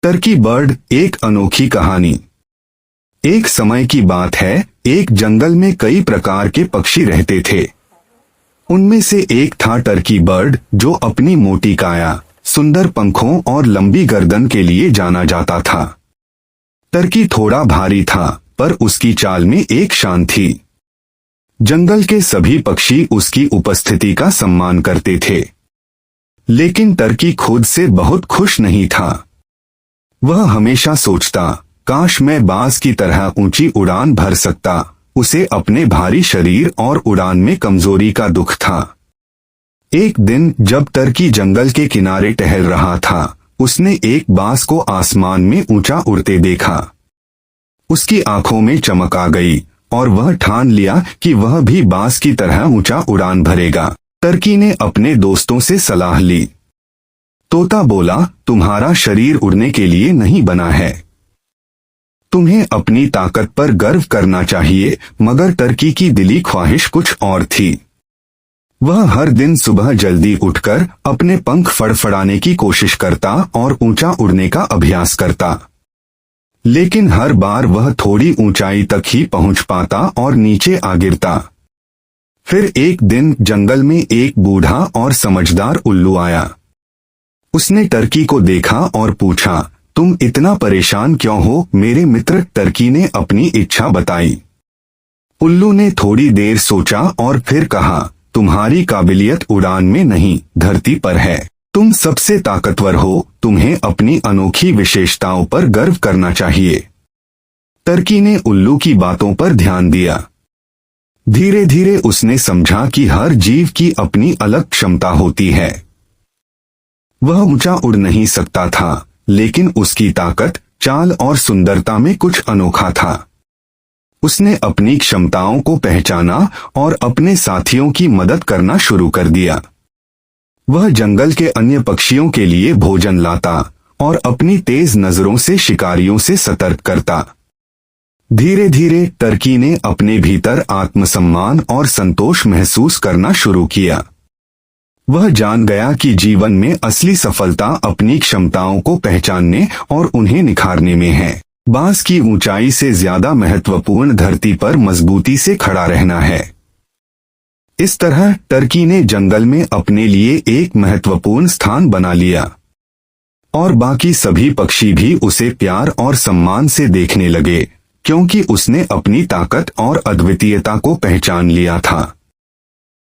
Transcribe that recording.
Turkey bird, एक अनोखी कहानी। एक समय की बात है, एक जंगल में कई प्रकार के पक्षी रहते थे। उनमें से एक था टर्की बर्ड, जो अपनी मोटी काया, सुंदर पंखों और लंबी गर्दन के लिए जाना जाता था। टर्की थोड़ा भारी था, पर उसकी चाल में एक शान थी। जंगल के सभी पक्षी उसकी उपस्थिति का सम्मान करते थे, लेकिन टर्की खुद से बहुत खुश नहीं था। वह हमेशा सोचता, काश मैं बाज की तरह ऊंची उड़ान भर सकता। उसे अपने भारी शरीर और उड़ान में कमजोरी का दुख था। एक दिन जब टर्की जंगल के किनारे टहल रहा था, उसने एक बाज को आसमान में ऊंचा उड़ते देखा। उसकी आंखों में चमक आ गई और वह ठान लिया कि वह भी बाज की तरह ऊंचा उड़ान भरेगा। टर्की ने अपने दोस्तों से सलाह ली। तोता बोला, तुम्हारा शरीर उड़ने के लिए नहीं बना है। तुम्हें अपनी ताकत पर गर्व करना चाहिए। मगर टर्की की दिली ख्वाहिश कुछ और थी। वह हर दिन सुबह जल्दी उठकर अपने पंख फड़फड़ाने की कोशिश करता और ऊंचा उड़ने का अभ्यास करता। लेकिन हर बार वह थोड़ी ऊंचाई तक ही पहुंच पाता और नीचे आ गिरता। फिर एक दिन जंगल में एक बूढ़ा और समझदार उल्लू आया। उसने टर्की को देखा और पूछा, तुम इतना परेशान क्यों हो मेरे मित्र? टर्की ने अपनी इच्छा बताई। उल्लू ने थोड़ी देर सोचा और फिर कहा, तुम्हारी काबिलियत उड़ान में नहीं, धरती पर है। तुम सबसे ताकतवर हो, तुम्हें अपनी अनोखी विशेषताओं पर गर्व करना चाहिए। टर्की ने उल्लू की बातों पर ध्यान दिया। धीरे धीरे उसने समझा कि हर जीव की अपनी अलग क्षमता होती है। वह ऊंचा उड़ नहीं सकता था, लेकिन उसकी ताकत, चाल और सुंदरता में कुछ अनोखा था। उसने अपनी क्षमताओं को पहचाना और अपने साथियों की मदद करना शुरू कर दिया। वह जंगल के अन्य पक्षियों के लिए भोजन लाता और अपनी तेज नजरों से शिकारियों से सतर्क करता। धीरे धीरे टर्की ने अपने भीतर आत्मसम्मान और संतोष महसूस करना शुरू किया। वह जान गया कि जीवन में असली सफलता अपनी क्षमताओं को पहचानने और उन्हें निखारने में है। बाज की ऊंचाई से ज्यादा महत्वपूर्ण धरती पर मजबूती से खड़ा रहना है। इस तरह टर्की ने जंगल में अपने लिए एक महत्वपूर्ण स्थान बना लिया और बाकी सभी पक्षी भी उसे प्यार और सम्मान से देखने लगे, क्योंकि उसने अपनी ताकत और अद्वितीयता को पहचान लिया था।